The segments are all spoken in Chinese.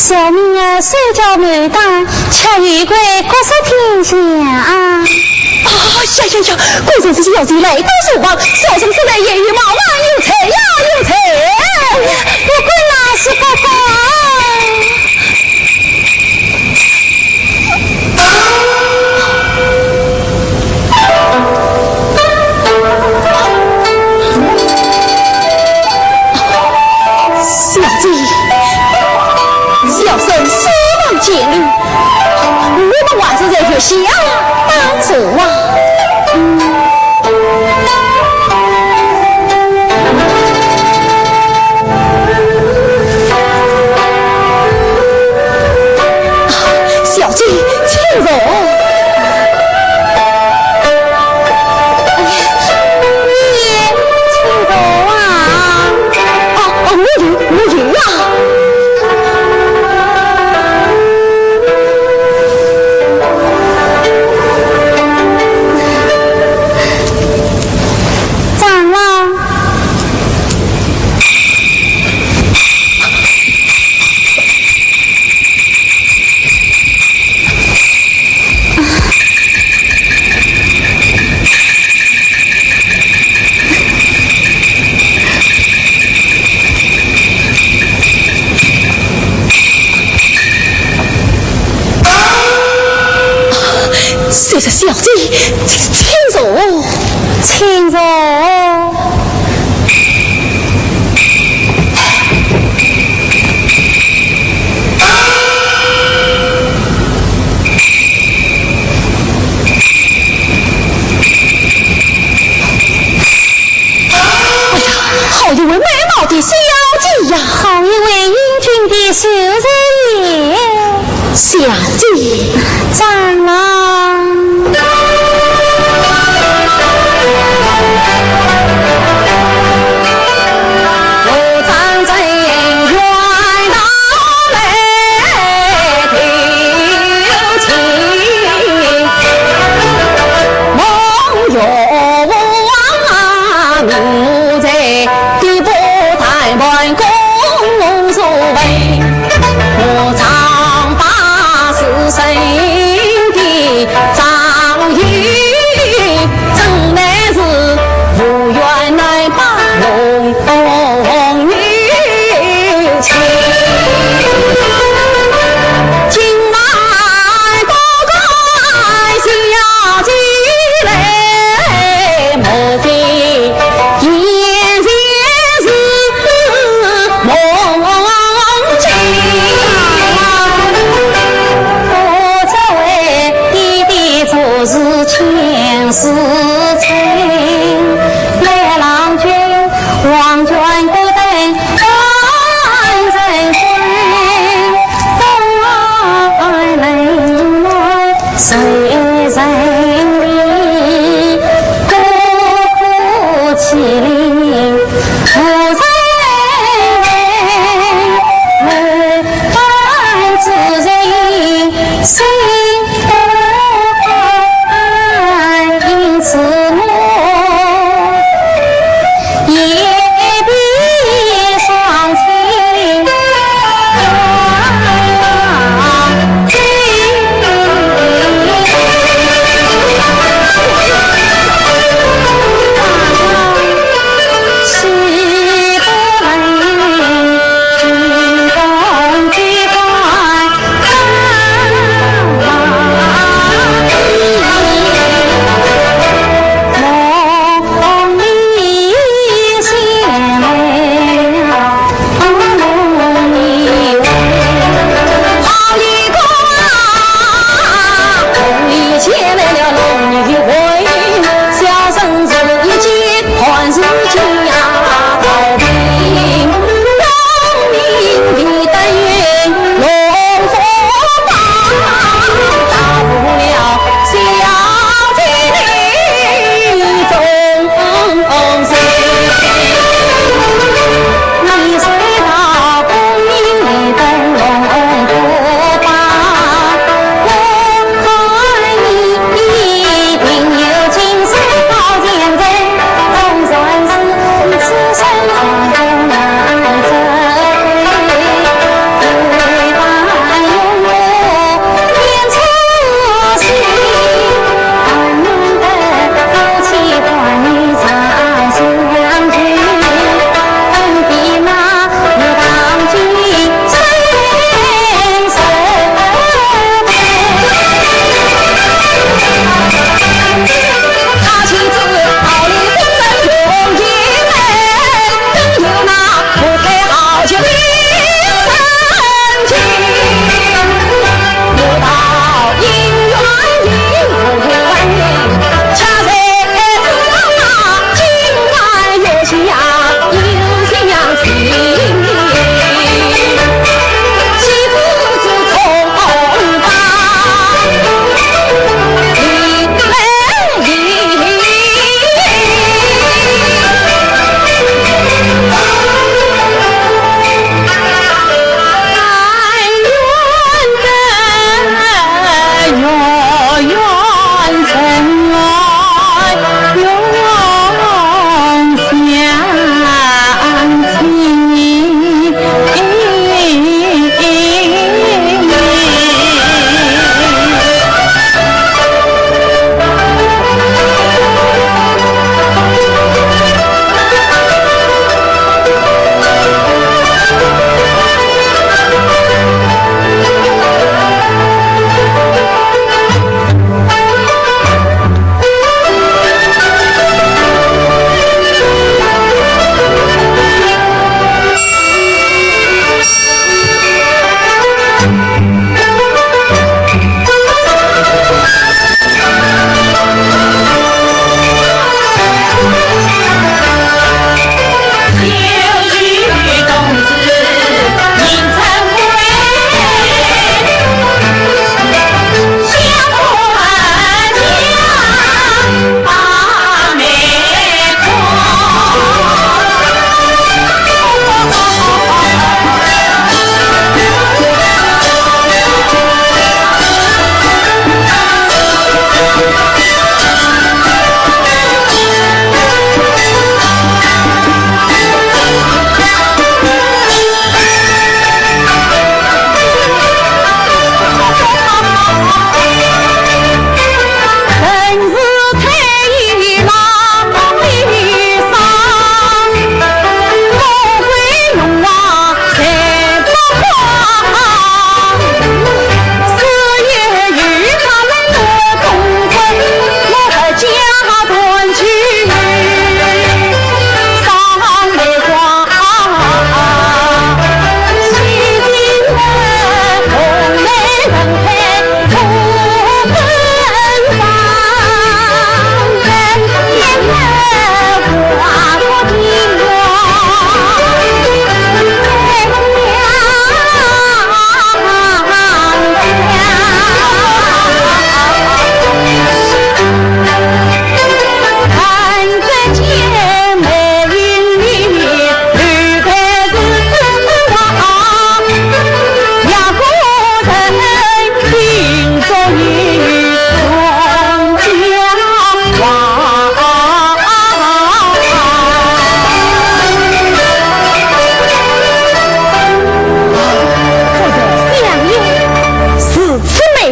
小命儿虽着牡丹，却与贵国色天下啊！下，贵族之间要进来都是王，小生现在也与毛马有才呀，有才！不过那是不过。小生希望见你，我们晚上在这下当主啊！小姐，请坐。母女啊！这是小姐，请坐，请坐。哎呀，好一位美貌的小姐呀，好一位英俊的秀人也。小姐，长郎。我常把是谁的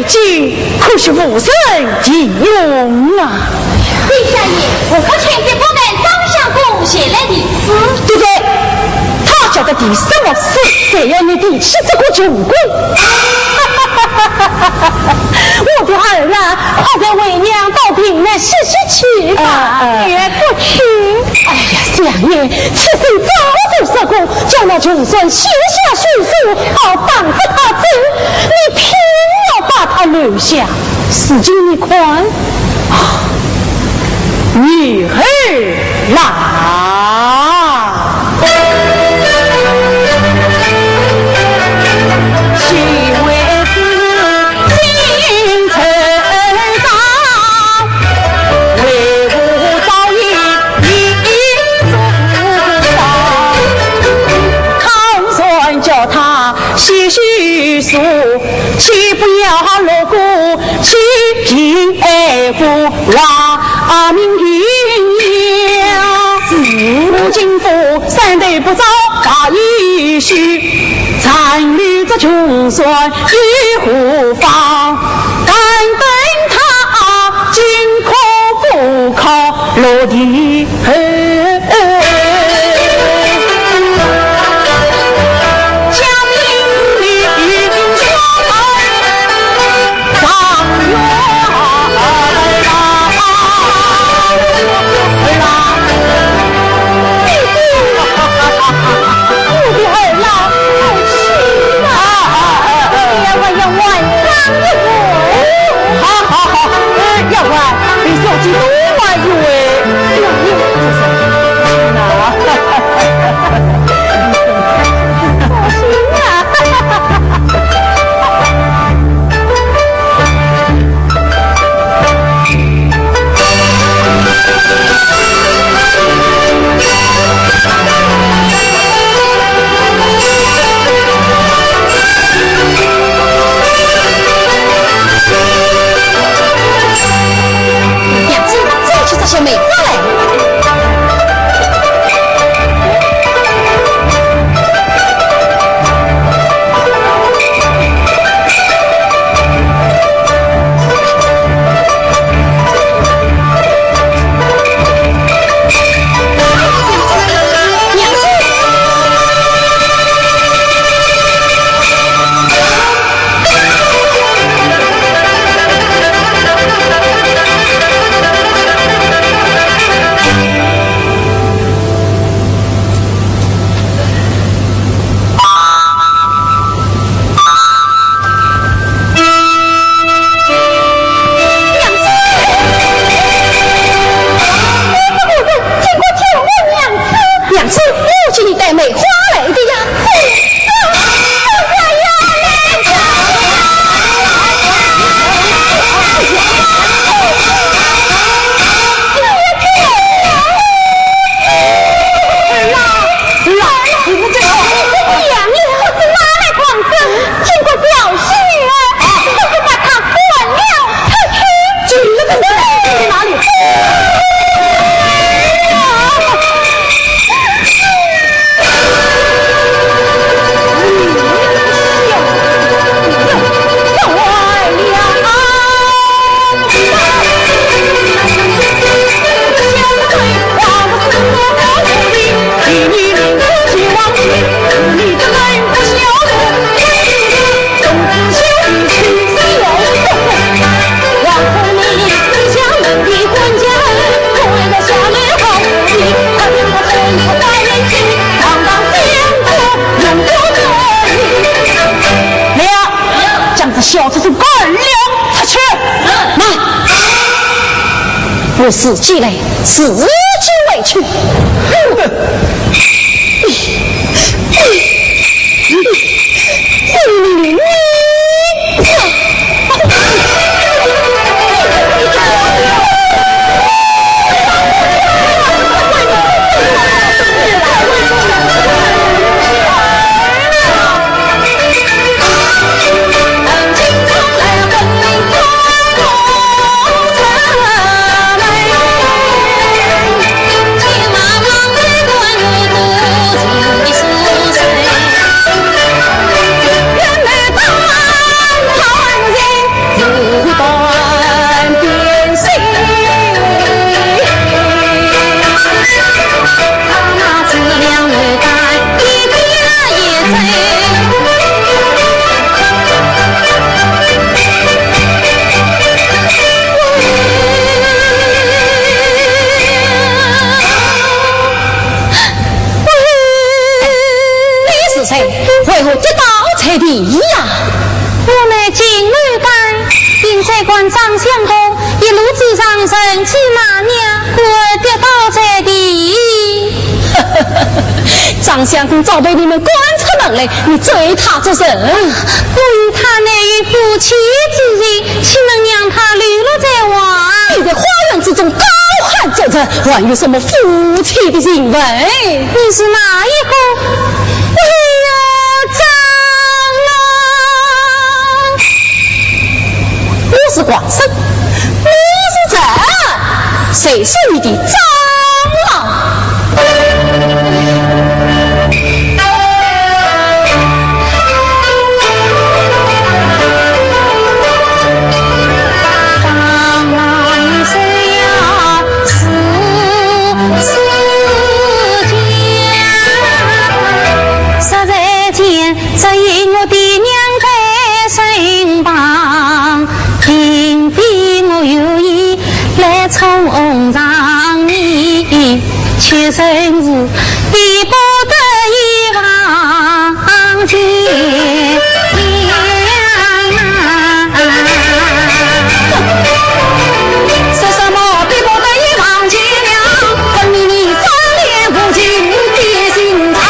今可是无甚应用啊！李小爷，我可全给我们张相公写来的。对对，他晓得第什么事，这样你第七这个穷鬼。我的儿啊，好在为娘到平南试试去吧，也不去。哎呀，相爷，此事早就说过，叫那穷孙写下书书，好挡着他走，你偏要把他留下，使劲你宽啊！女儿来。细叙述，岂不要锣鼓，齐平爱护拉明营吴金府三代不早把一许，残留着穷酸与胡方，敢问他今可不靠落地小子是二两出去，来，不是积累，自己委屈。何跌倒在地呀？我乃金缕干，并在官长相公一路之上神气马娘，我跌倒在地。张相公早被你们关出门来，你追他做甚？我与他乃于夫妻之人，岂能让他流落在外？你在花园之中高喊着着，还有什么夫妻的行为？你是哪一户？哎呀，张郎！我是广生，我是这，谁是你的张郎？这因我的娘在身旁，因比我有意来宠上你，却生是比不得一往情说什么比不得一往情了？分明你张脸无情的心肠。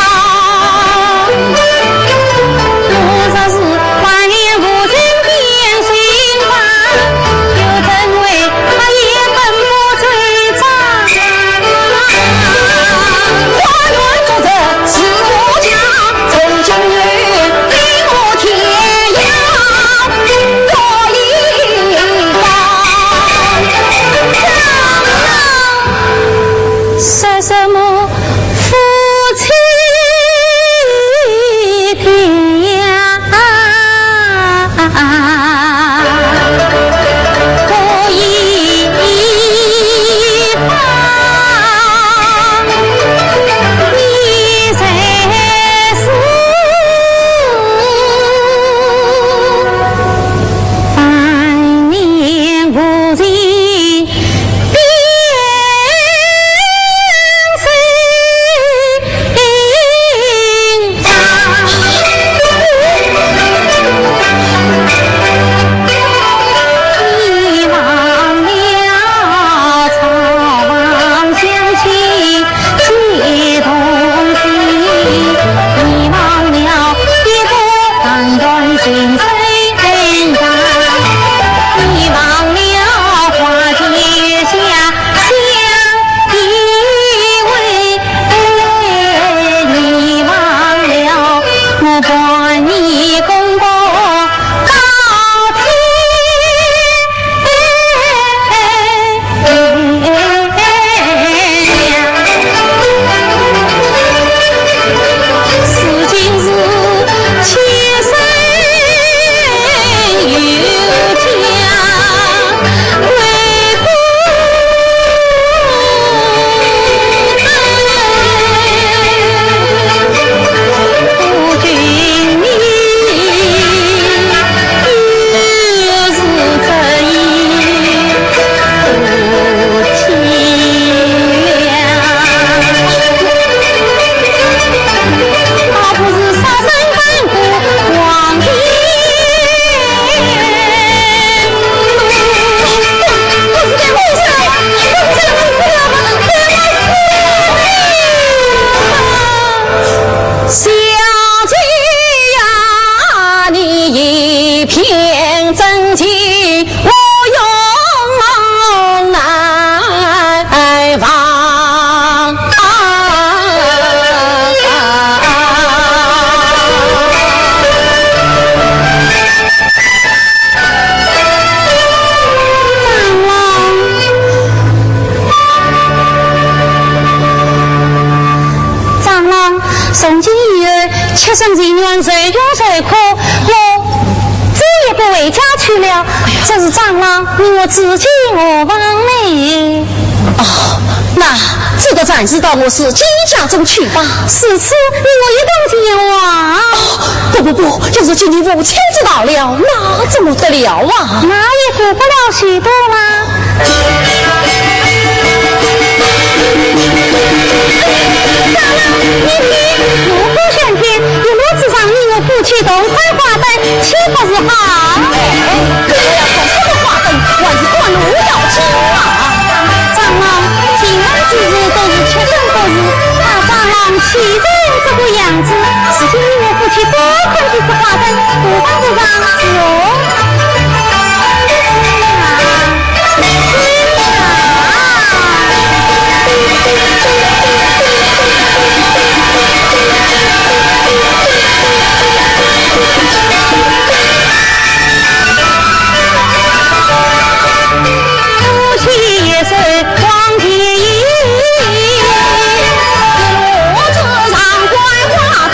切身人员随用随苦，我再也不回家去了。这是长郎我自己我忘了。哦，那这个暂时到我是金家中去吧。是此，我一定前往。不，要是今天母亲知道了，那怎么得了啊？那也顾不了许多啦。长郎，你听，我不选天，一路之上你我夫妻同开花灯，岂不是好？可我要看这个花灯，还是关路要紧啊！长老，今晚之日都是七生过日，他长老气成这个样子，事情你我夫妻多看这次花灯，不妨不让我。夫妻也是光天意，我自常观花灯。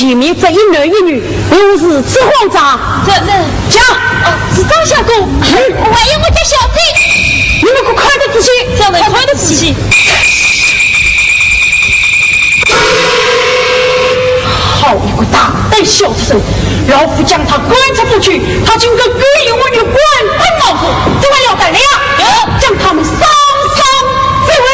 前面这一男一女都是吃皇长。这讲是张相公，还有我家小弟，你们可看得仔细，这样看得仔细。好一个大胆小子！老夫将他关出不去，他竟敢勾引我女官喷老夫，怎么要胆量？将他们桑桑废为。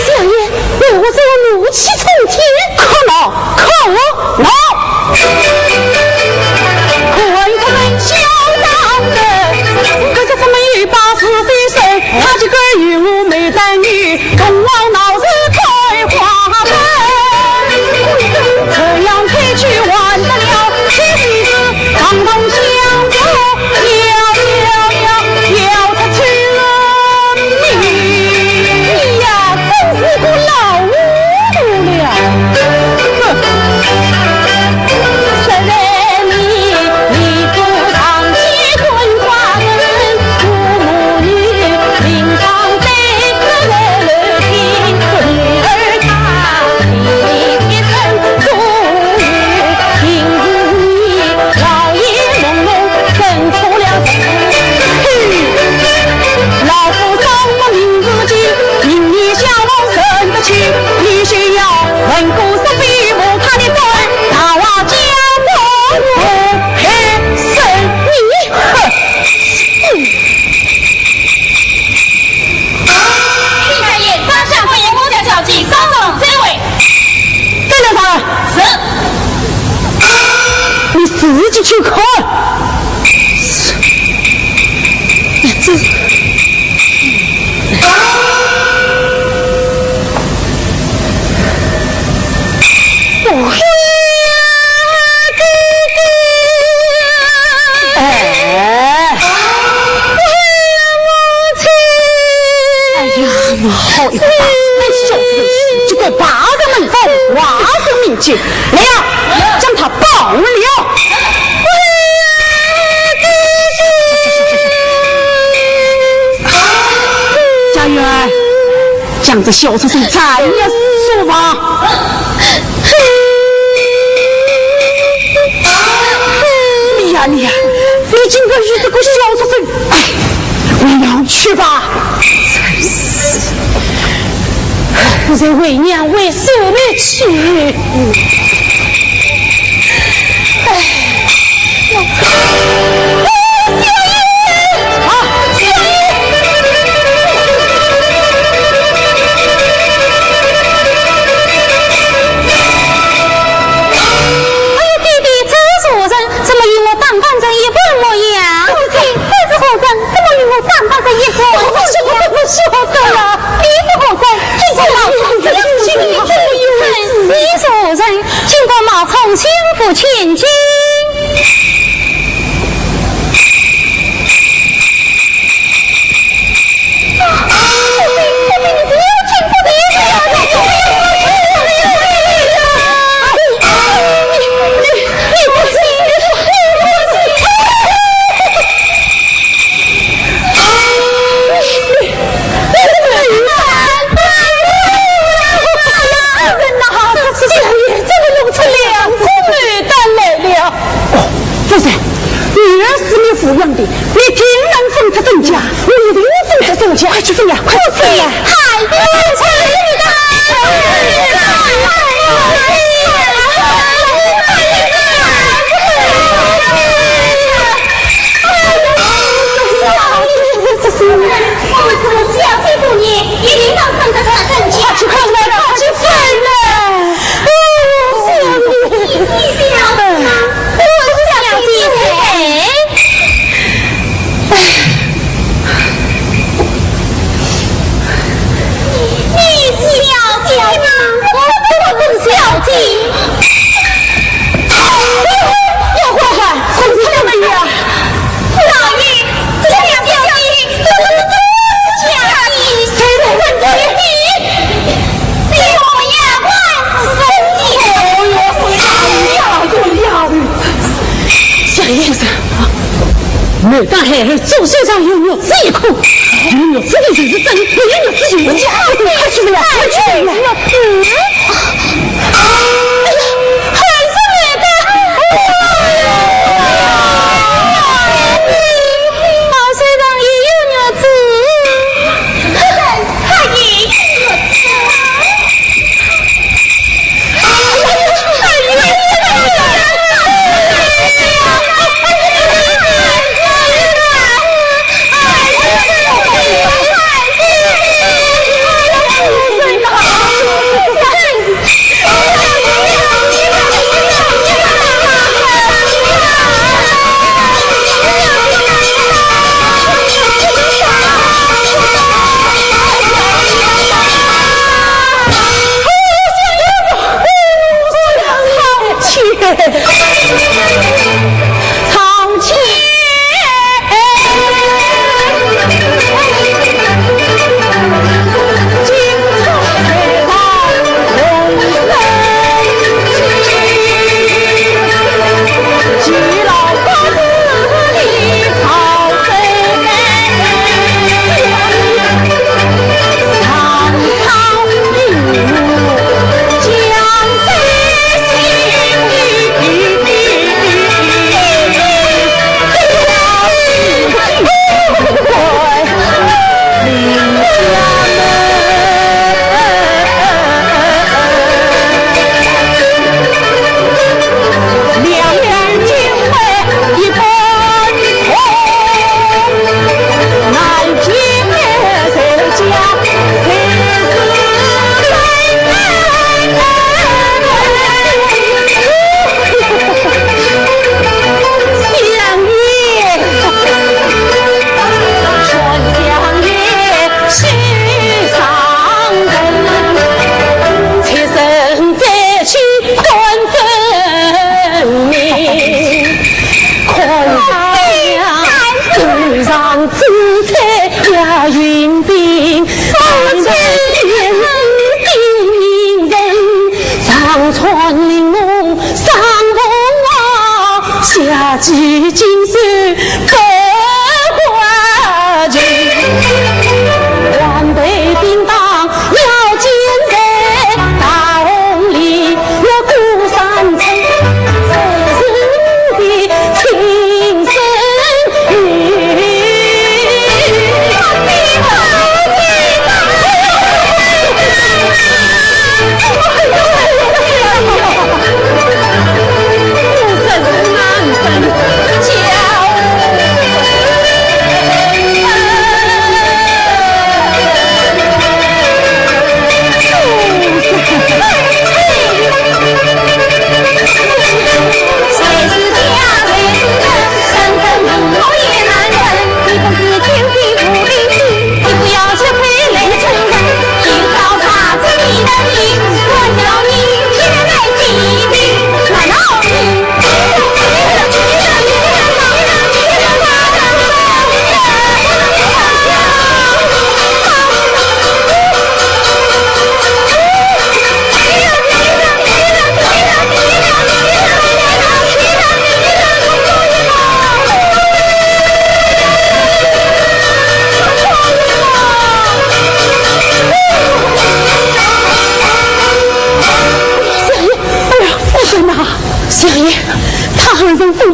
相爷，我是有怒气冲天，可恼可恼！小当人，可是他们一把是非手，他这个与我没男女，同往闹市开花灯，这样推去完得了，妻子长同相助，要他去了你呀，真是个老糊涂了。必须要稳固是比武他的盾，大瓦将我黑生你。听大爷，张相公我家小弟高等这位，对了他你自己去看。好一个大胆小子，就怪八个门后挖个命去，来呀，将他绑了。家园，将这小子给斩也死吧。你竟敢与这个小子生，为娘去吧。不是为娘为受了去。不千金。抚养的，你竟然封他正家，你一定封他正家，快去封呀，快去封呀！海不去的。我小弟不念，一定要封他正家，快去封了，快去封了！小弟，我大海儿周县长有没有这一口？有没有这个就是真，没有自己人家，快去了，快去了！还是我的，好县长也有儿子，太爷。几经是百花军，万辈叮当要见人，大红里有孤山城，这是你的情深语。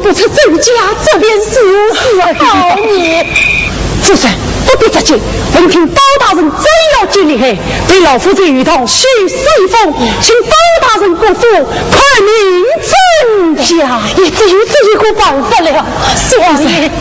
不出周家这边事啊！好你，主神不必着急，闻听包大人真要见你嘿，被老夫子与同许随风，请包大人过府快明正家，也只有这一个办法了。相爷，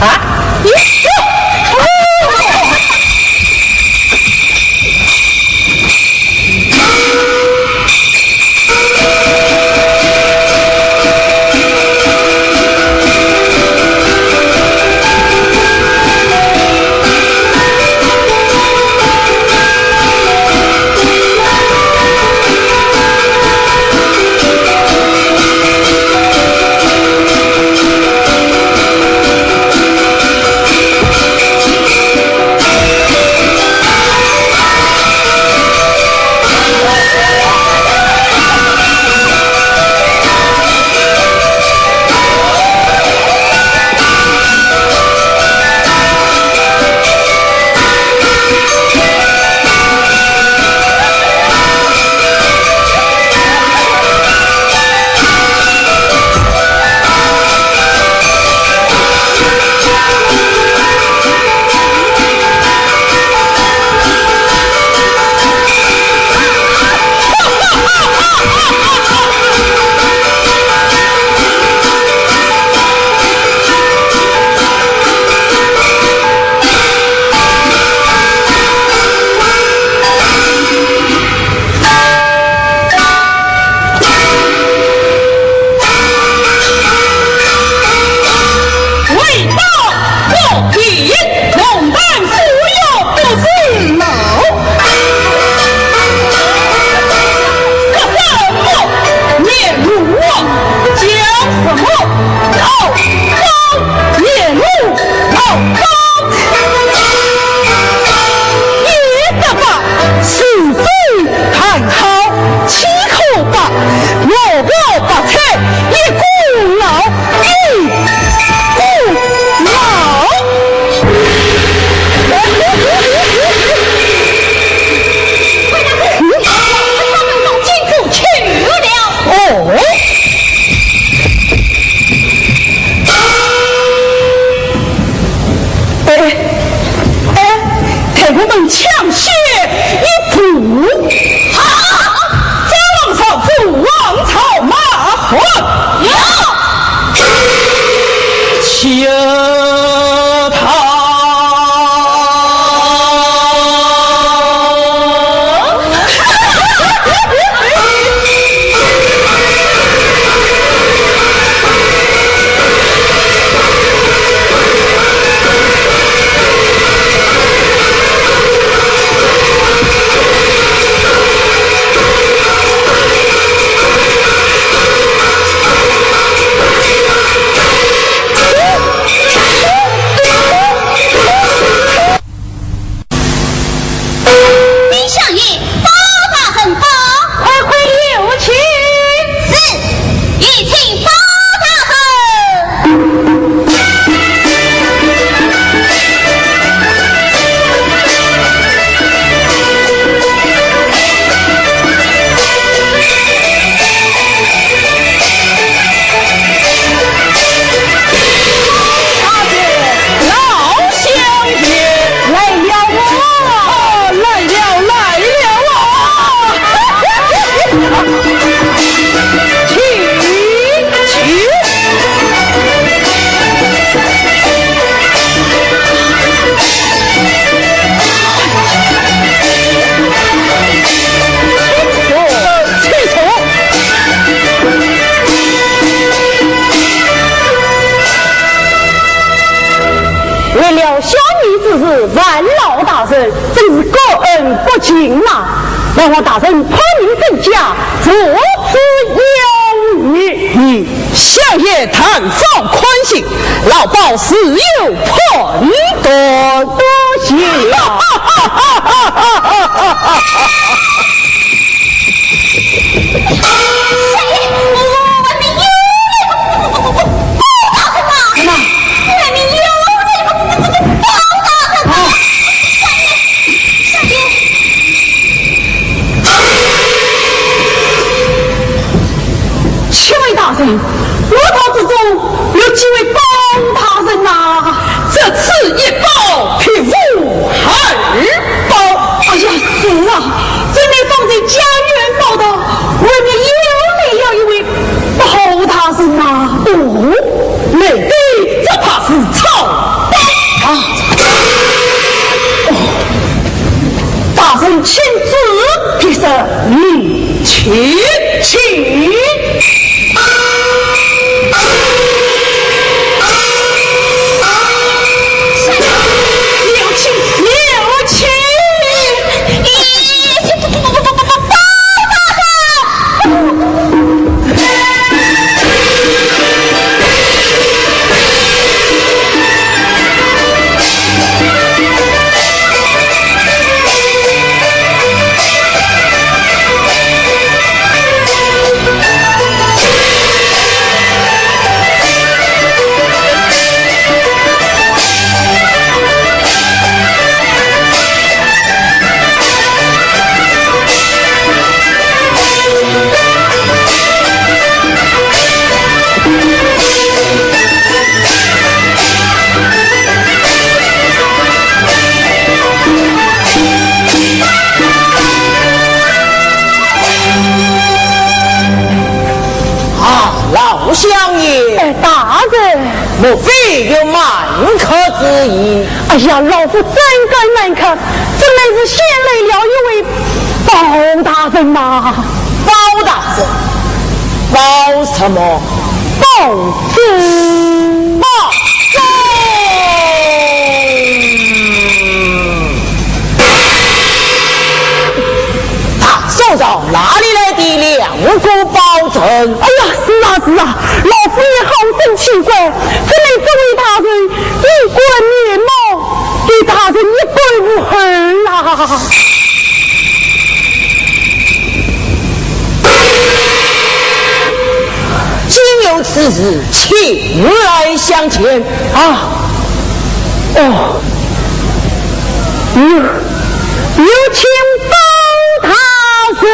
啊！让我大人派民更加，如此有余。相爷坦放宽心，老鸨自有判断。多谢了。我岛之中有几位帮他人呐？这次一报匹夫好莫非有满客之意？哎呀，老夫怎敢难看？这乃是先来了一位包大人嘛。包大人，包什么？包子，包他收到哪里来的2个包拯？哎呀，是啊是啊，老夫也好生奇怪，原来这位大人衣冠冕貌，对大人一概无痕啊。今有此事，请来相见啊！哦，有请包大人。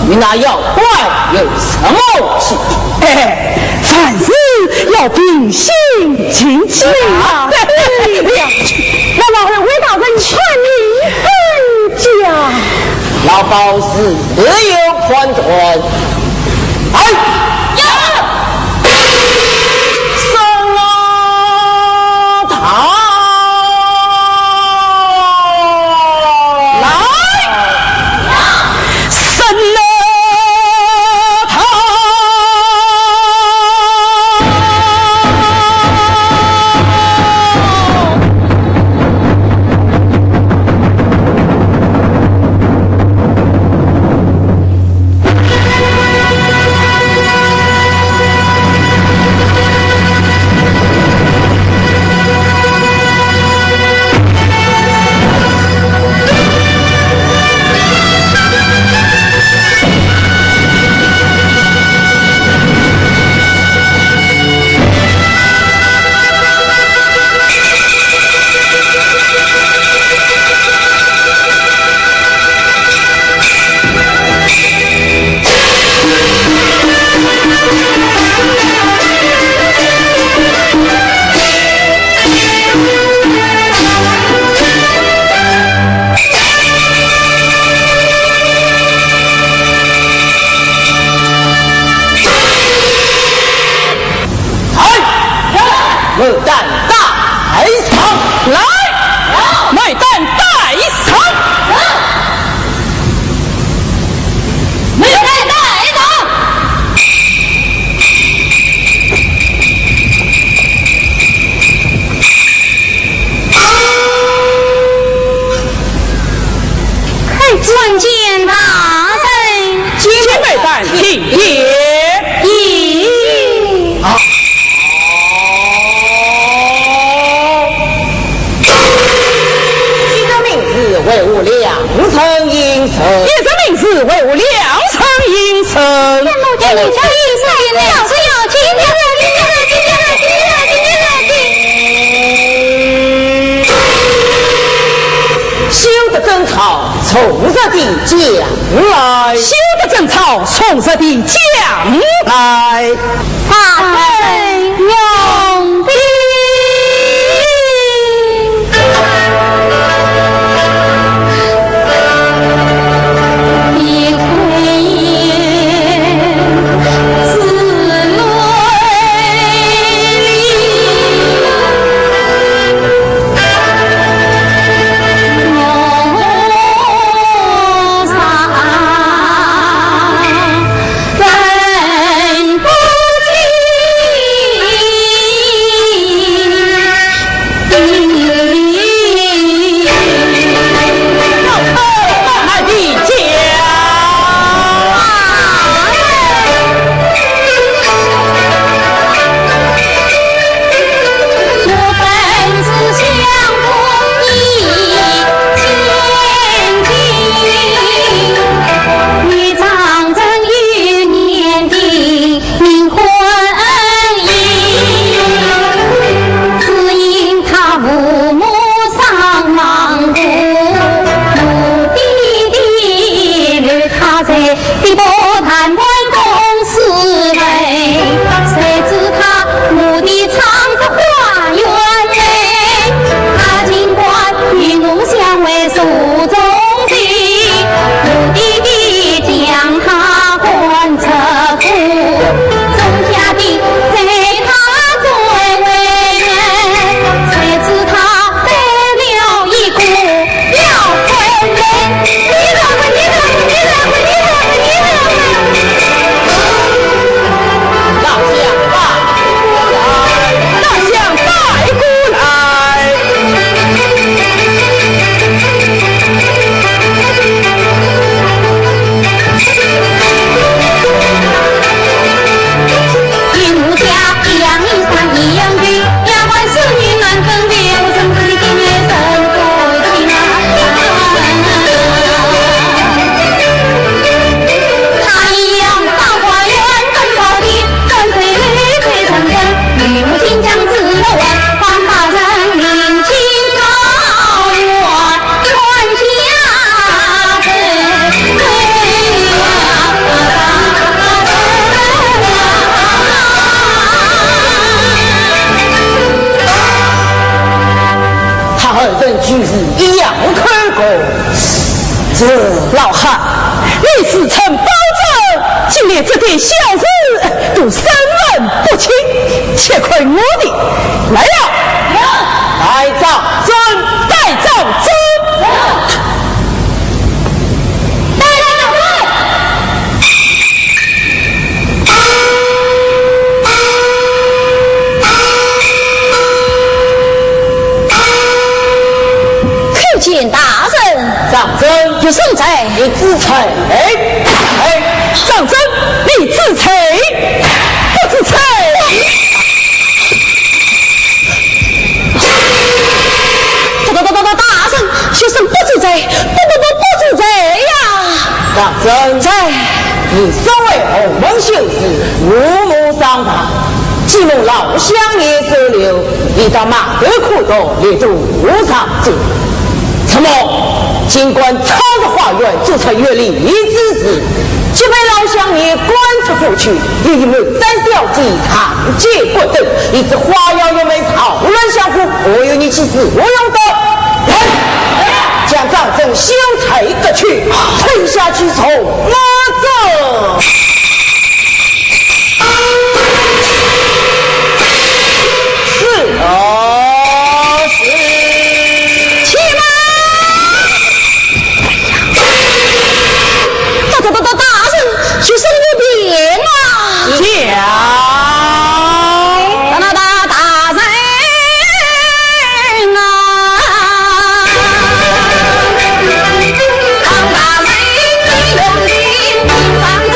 你那妖怪有什么气？凡事要秉性清气啊！那老二为大人劝你分家，老包是自有判断。哎呀！生啊他！为我良辰应生，也这名字为我良辰应生。天母见你这一生，老是要紧，修得真好，从这地将来，修得真好，从这地将来，大圣用兵。老汉，你自称包拯，今日这点小事都身问不清，且亏我的来了。带诏遵，带诏遵。见大人，上真有圣在，你自称上真你自称不自称？大人，学生不自在，不自在呀！上真在，你身为洪门秀士，无母丧堂，既蒙老乡爷收留，你到马德库多列入无常之。怎么尽管抄着花园做成月礼之时，却被老乡爷关出府去，也因为三小计堂借不等，以致花妖又没讨论相互，我有你其自我用的。将张正修才革去，退下去从马走。是学生有病啊！大人啊！当大人用心，方真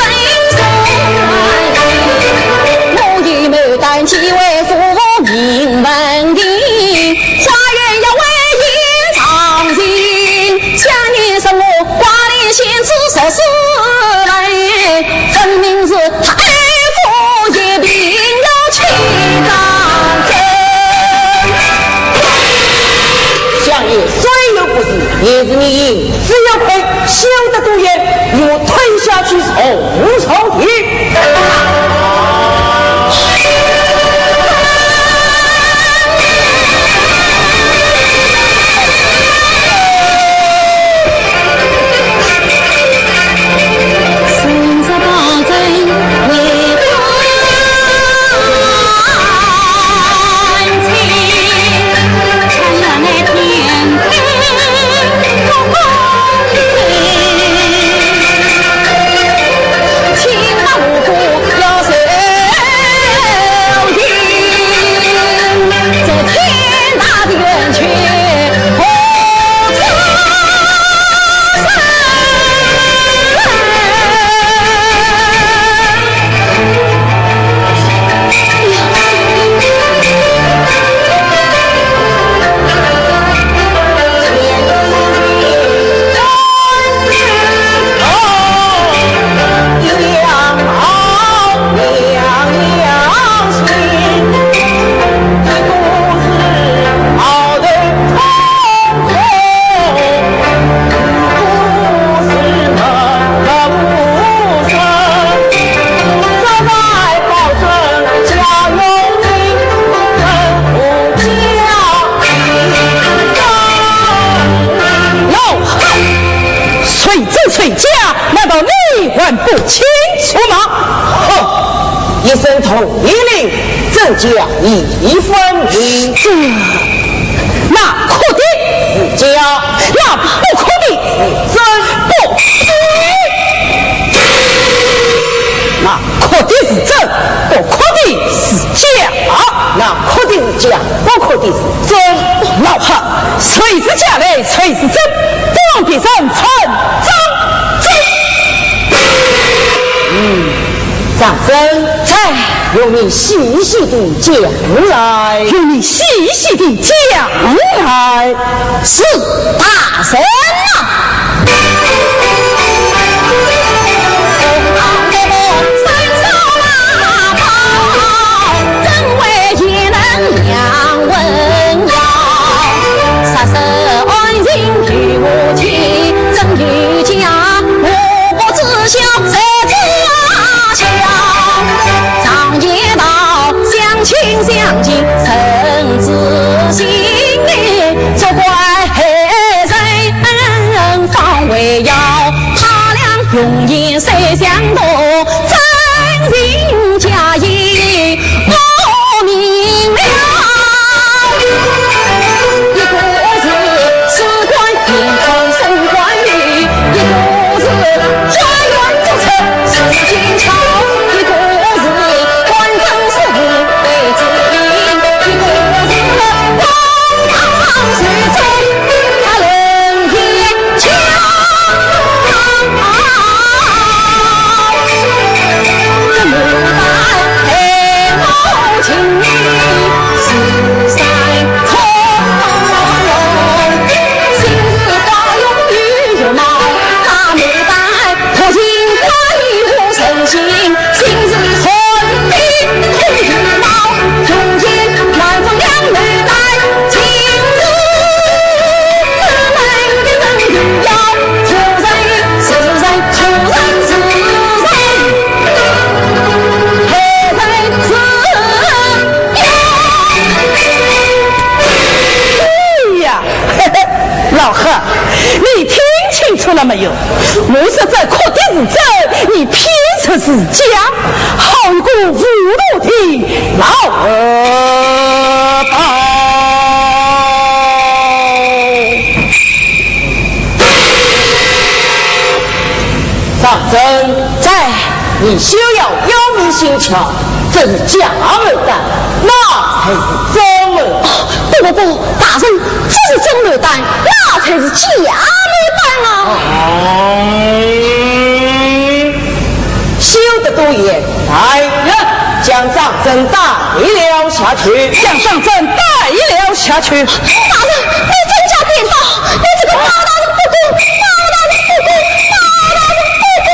两爷虽有不是，也是你赢，只有亏休得多言，与我推下去无从提。不清楚吗？哼！一声统一令，正将一分明。那可的，家那不可的，真不可。那可的是真，不可的是假。那可的是假，不可的是真。老汉，谁是假嘞？谁是真？当地人称真。长真在，由你细细地讲来，由你细细地讲来。是大神啊！真为也能扬文谣，杀手安心与我情，真有家，我知晓。亲相近，甚至心里责怪黑人方为妖，他俩用言谁相同，真情假意我明了。一个是士官严官升官礼，一个是专员主持事情巧，一个是官正事务。出了没有？我是在可的是真，你偏出是假，好一个无路的老二宝。当真在，你休要妖迷心窍，这是假儿蛋，那才是真儿。不，大人，这是真儿蛋，那才是假儿蛋啊！休得多言，来人，将张真带了下去，将上阵带了下去。大人，你真假颠倒，你这个大大的不公，大大的不公，大大的不公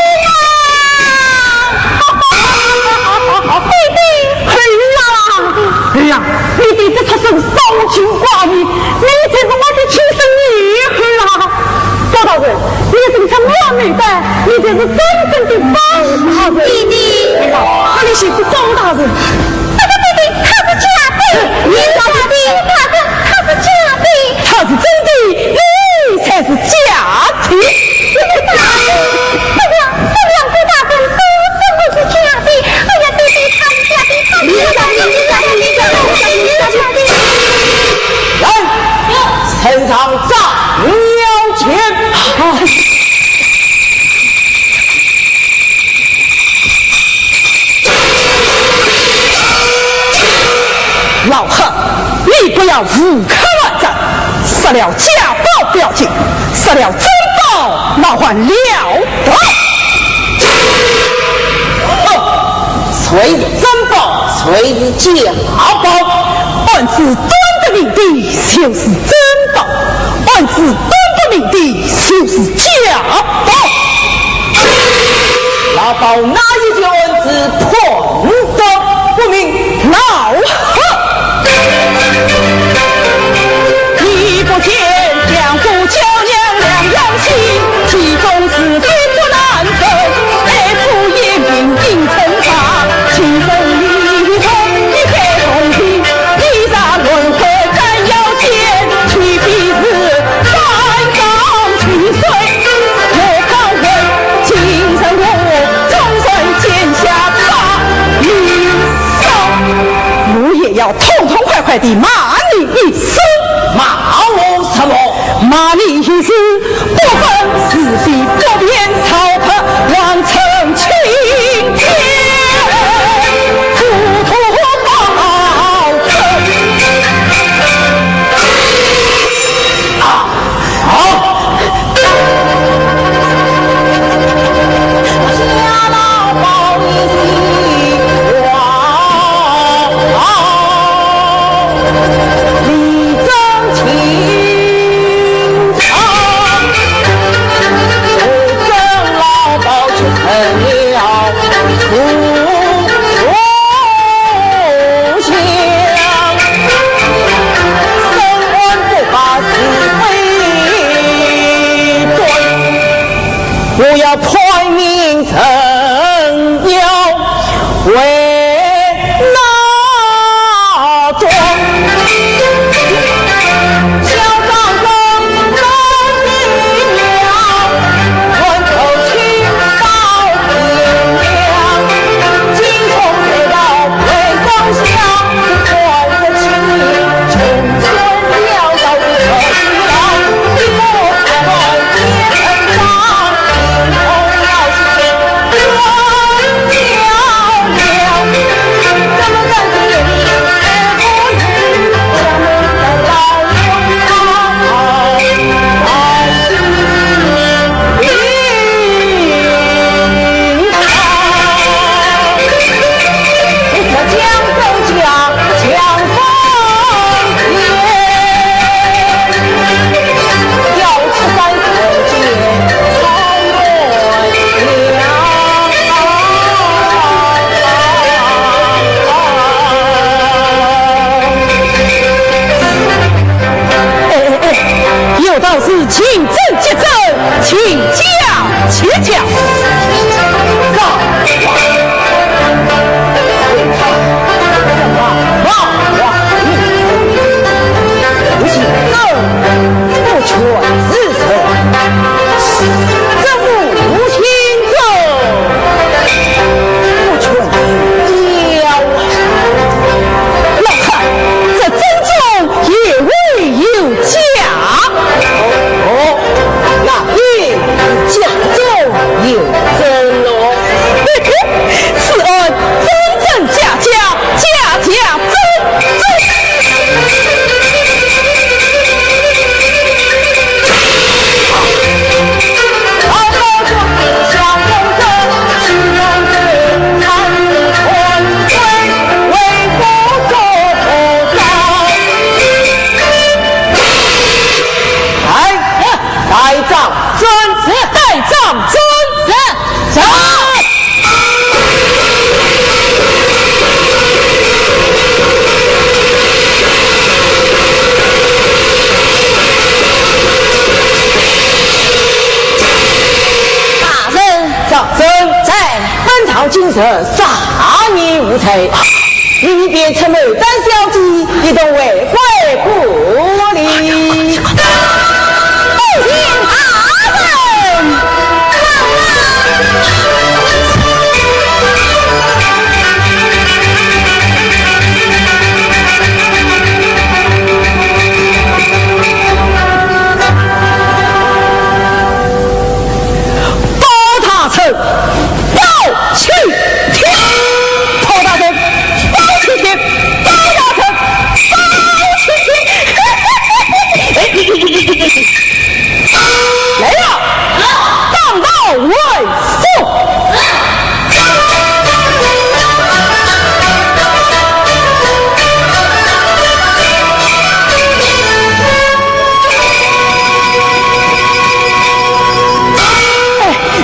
啊！弟弟，哎呀，你弟这可是烧情寡义，你这是我的亲生岂不方大人？这个弟弟他是假的，你假的，他是假的，他是真的，你才是假的。这两个大人都说我是假的。哎呀，弟弟他是假的，他是假的，你假的，你假的，你假的。来，呈上斩了钱。老汉，你不要胡开乱战，杀了假宝不要紧，杀了真宝那还了得？谁的真宝，谁的假宝？按字端的领地就是真宝，按字端的领地就是假宝。老鸨哪一句文字碰得不明？老汉，你不见两夫娇娘两样情，其中是非不难分。爱夫也明应惩罚，情分离痛一片同情，一杀轮回斩妖剑，去彼此翻港去水。我方会今生我终身剑下插一手，我也要痛痛快快地骂你一声。骂我什么？骂你一声，不分是非，不偏操客，妄称青天，糊涂报仇。好。下老鸨一句话，力争情长，不争老鸨却成了楚楚相，生官不把是非对，我要派名成妖为那桩。小丈人能明了，问口去报天亮。今从这道回宫乡，我的情穷春潦倒的可惜了，一个爱也成长，今后要是乱了了，怎么敢对你不理？将门在老龙堂，爱是灵堂。你可江州家江风天，要吃三口剑超乱有道是请正结正，请教且讲。不是正不全自成，正不清正，不全妖。老汉，这真中也未有假。哦，那也假中有真咯。此案真真假假，假假真真。老鸨说是相公正，是用人参与混水，为国做高。带杖尊，带杖尊，走。大人掌声在，本朝金蛇啥你无才，你便成为胆小鸡，一动为贵不理。不听阿人，包塔城，包青天，包大人，包青天，包大人，包青天。来了，当道为父。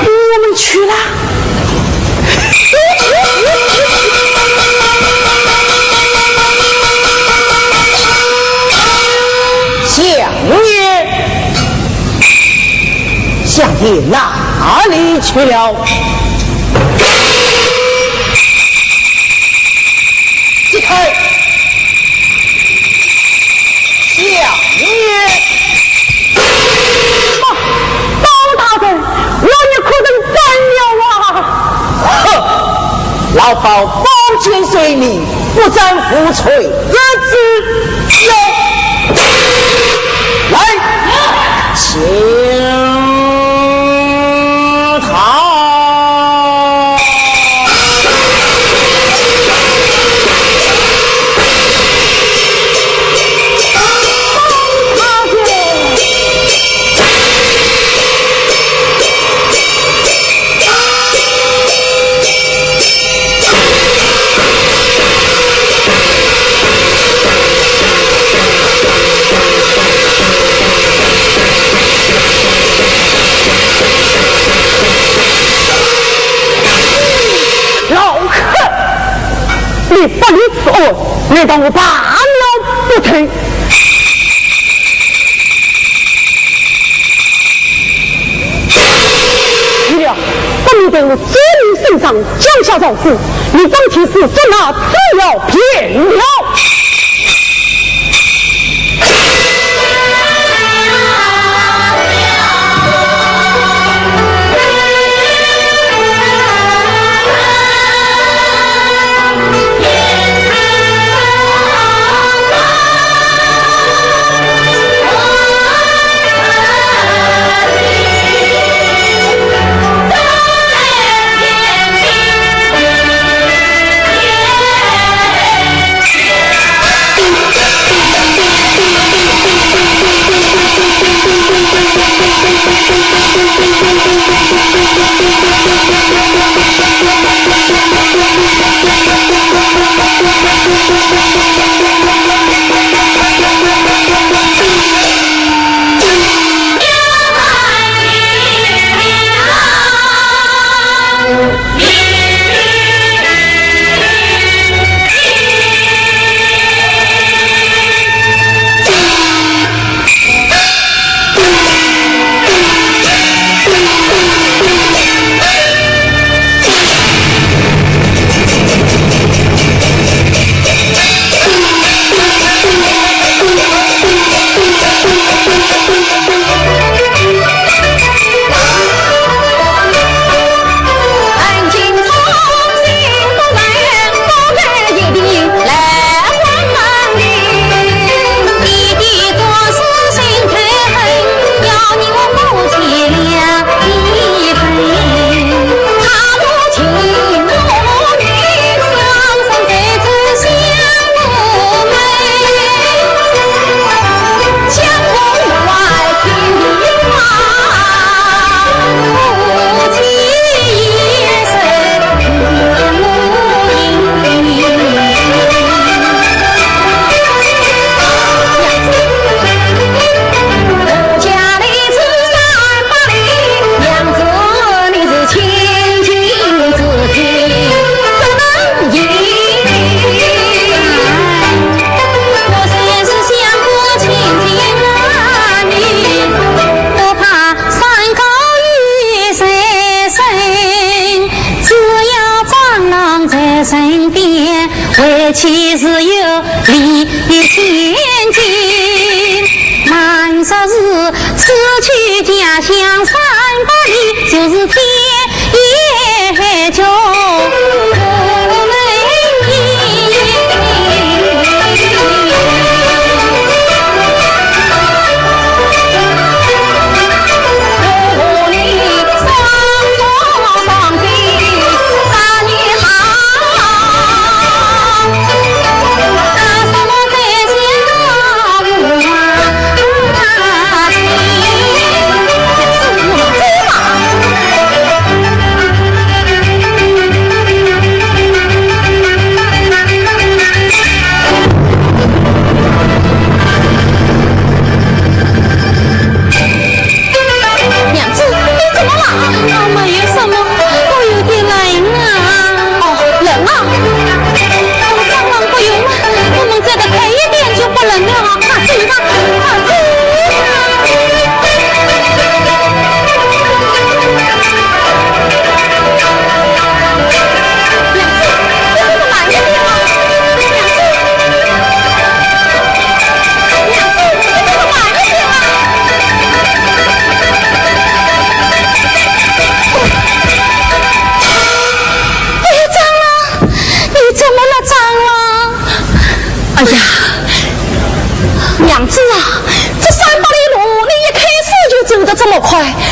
我们去啦。相爷哪里去了？击开！相爷，包大人，我也可能反了啊！哼！老鸨包千岁你，不沾浮锤而之有。来，请。你不理此恶，你当我罢了不成？去了，不能在我左领身上降下诏书，你当其时就拿只要骗了。来岂是有利千金？满说是此去家乡300里，就是天也就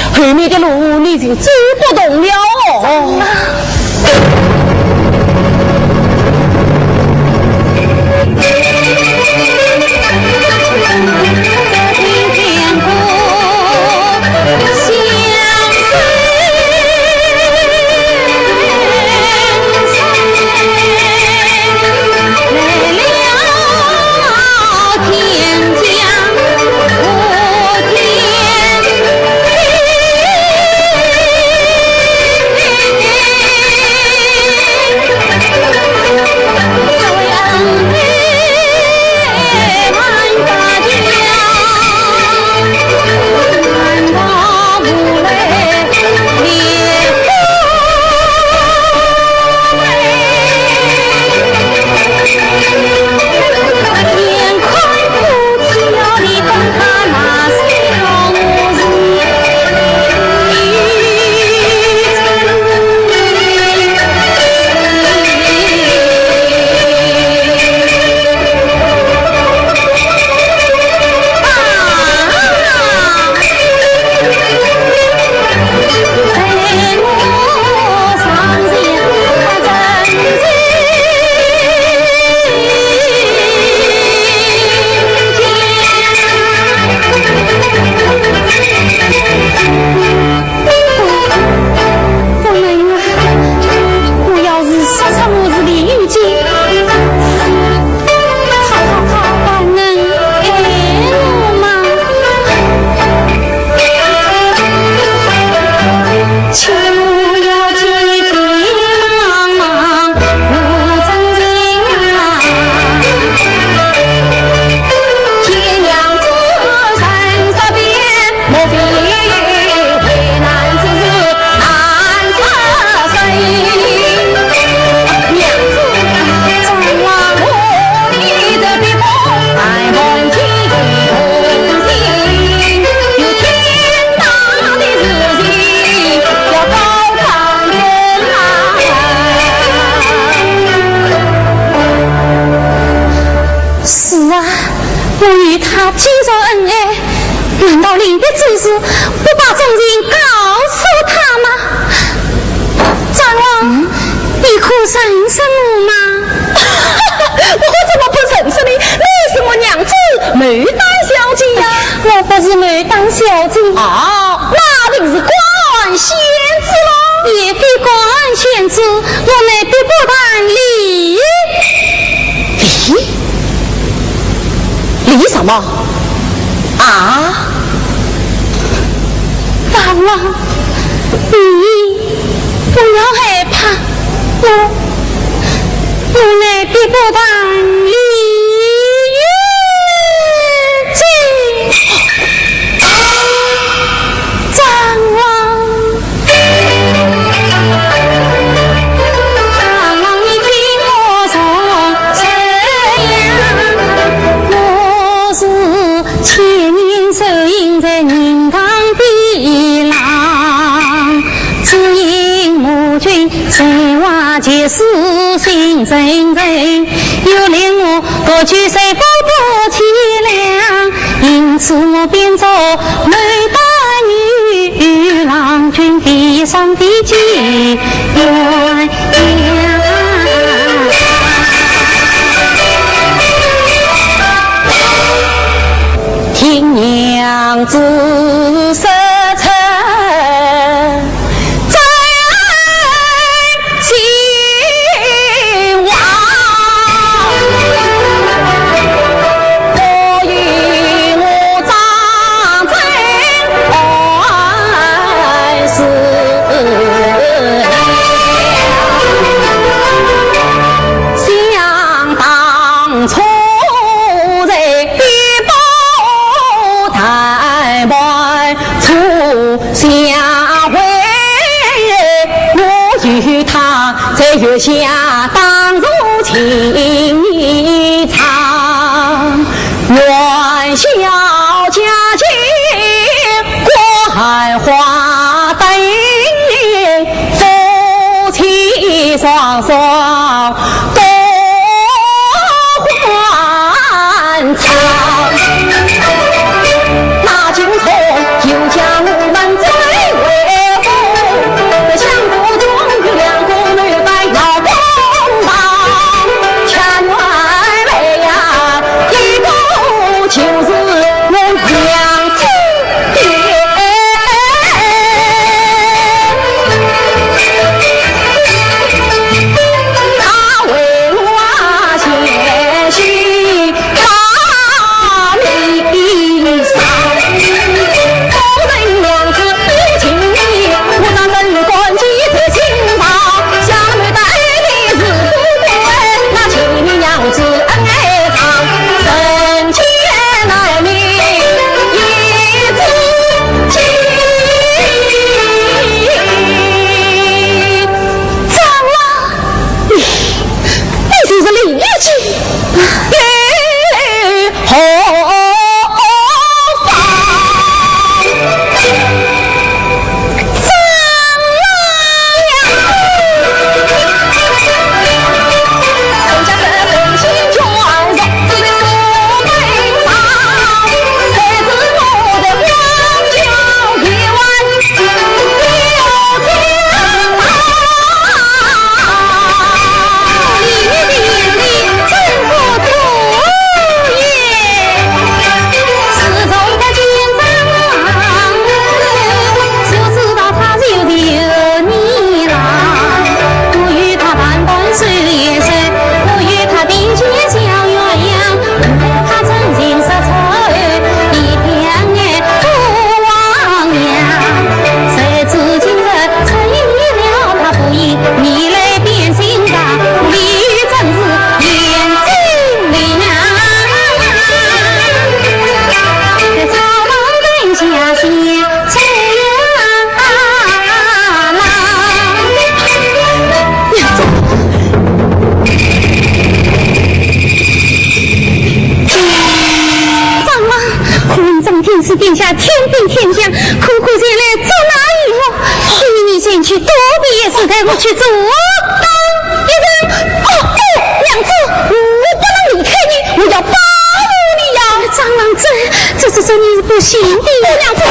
后面的路你就走不动了哦。张王，你听我说。心真人，又令我多举手不多体谅，因此我变作美大女郎君地上的鸳鸯。听娘子说成真心话，我与我张真爱是想当初在月下当如情一场，元宵佳节过海花灯，夫妻双双多欢畅。那今后就将我们再为父，相不中与两公要光芒，千元为呀，一个就是我娘子爹。他为我写序把礼上，夫人娘子不情义，我那人官记在心房。娘子恩爱长，人间难觅一知己。长老，你就是李玉姬，与何妨？是殿下天兵天将，苦苦前来做哪里了？替你先去，多比也是带我去做当一人。娘子，我不能离开你，我要保护你呀！张郎这是你不行的，娘子。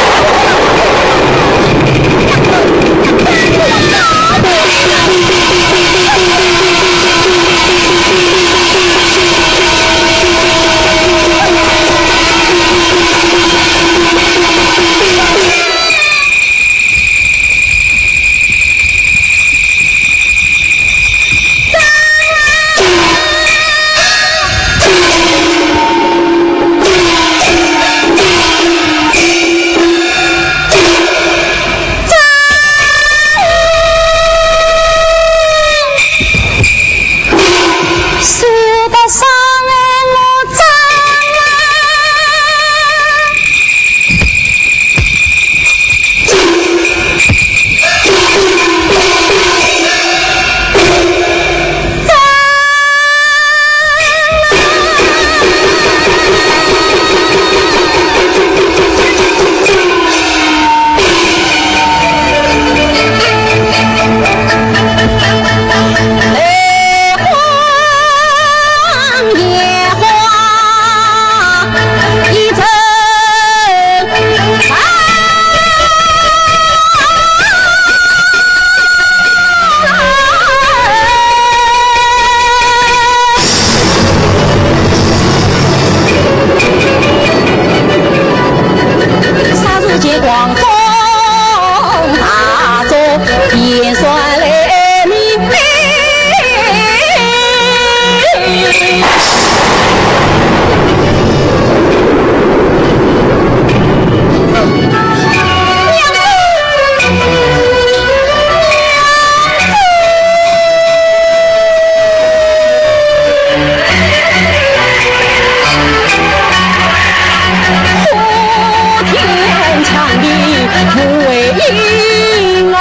的不为因啊。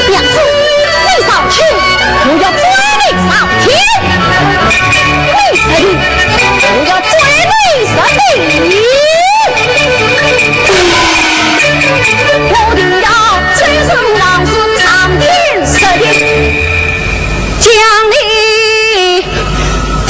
娘子，你上去，我要追你上天。你是你，我要追你是你。我定要吹声浪是长天射的，将你抓。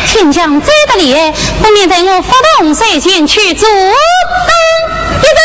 天将追得烈，不免等我发动射箭去阻灯一灯。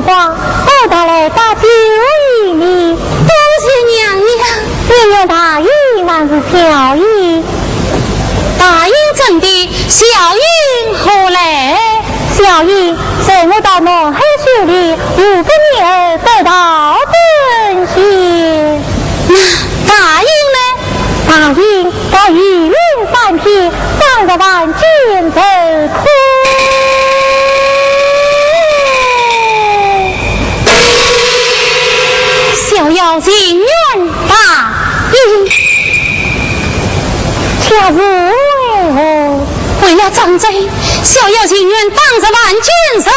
花，我带来打酒一礼。多谢娘娘，你有大意还是小意？大英怎的，小英何来？小英随我到南海水里500年得到本钱。大英呢？大英在玉林3片30万金子亏。小妖情愿大英，恰是为何？为了张贼，小妖情愿当着万军岁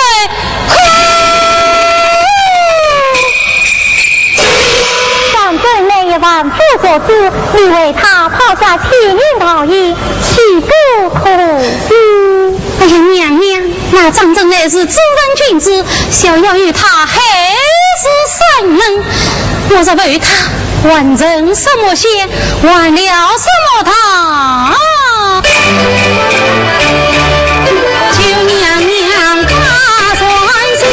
张贼那一万不所知，你为他抛下千年道义，岂不可惜？哎呀，娘娘，那张真乃是主人君子，小妖与他还是三人。我在为他完成什么些，完了什么他？求娘娘他专心，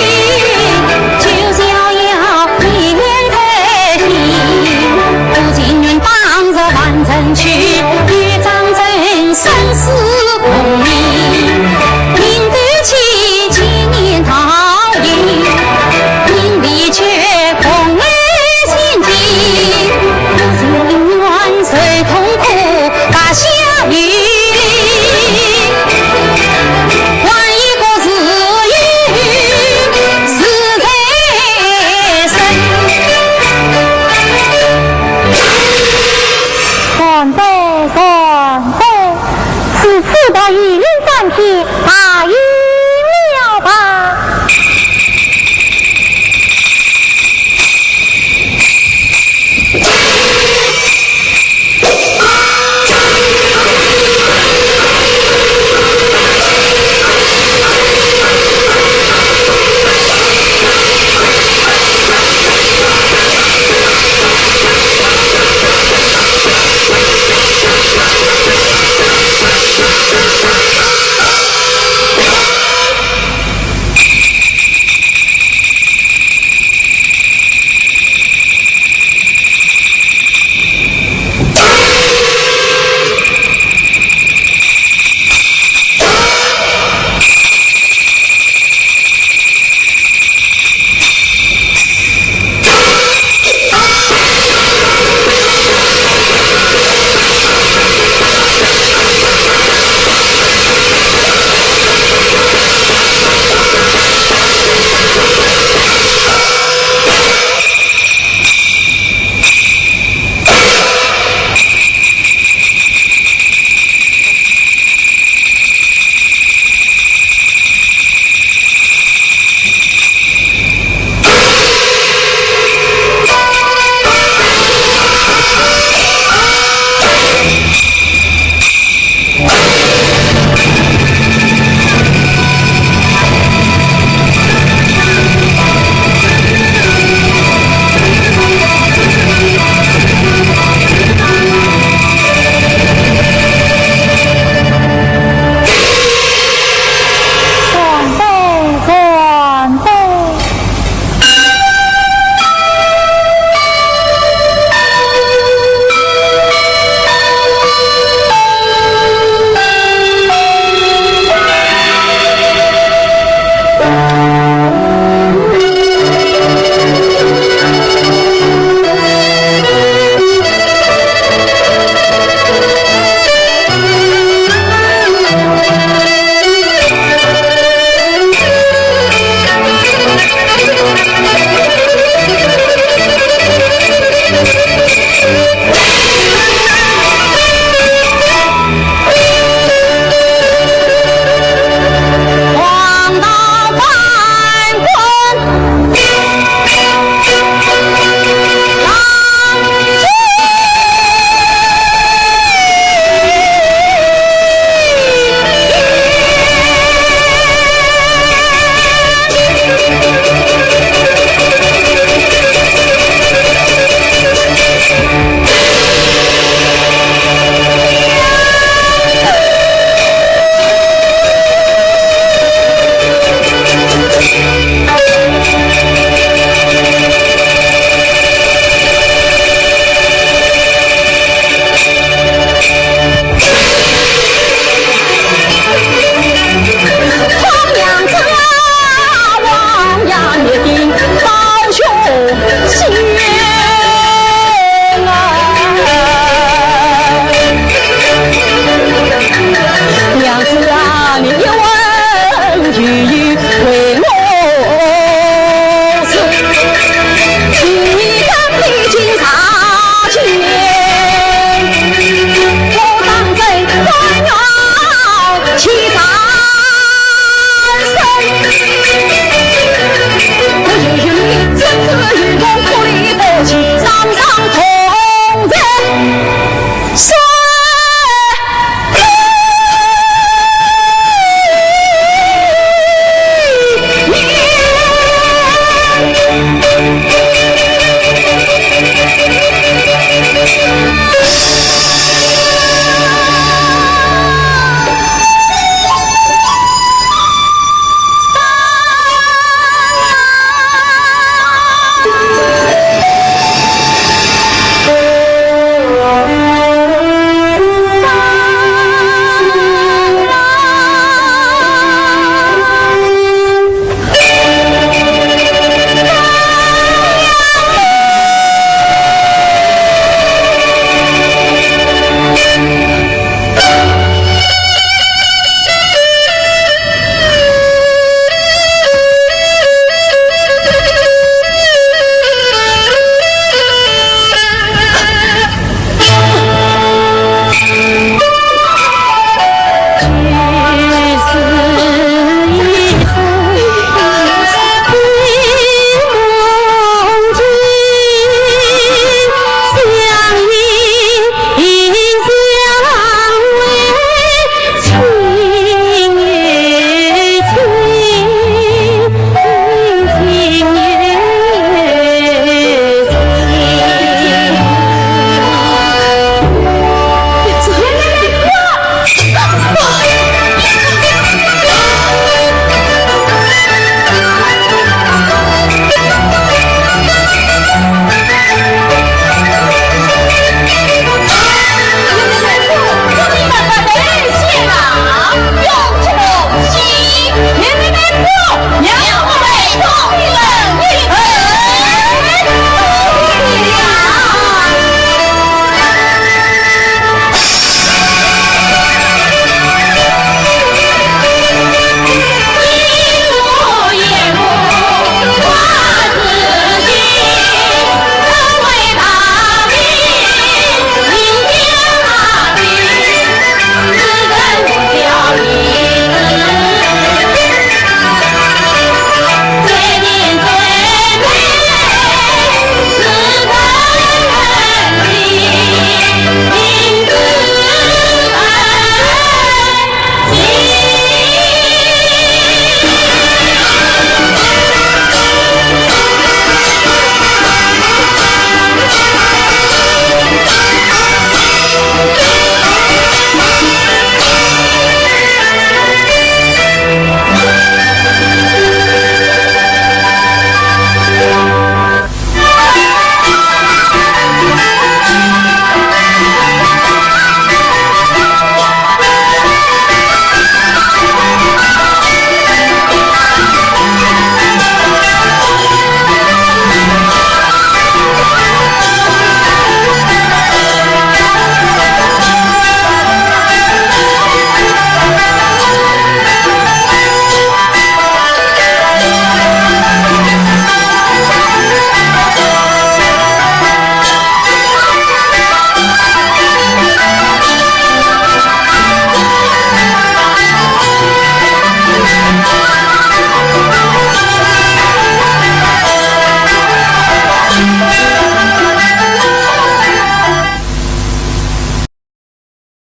求小妖一脸开心，不情愿当着完成去，与张真生死共命，明得起千年道义，因离却空来心境，不情愿随痛苦把下雨淋。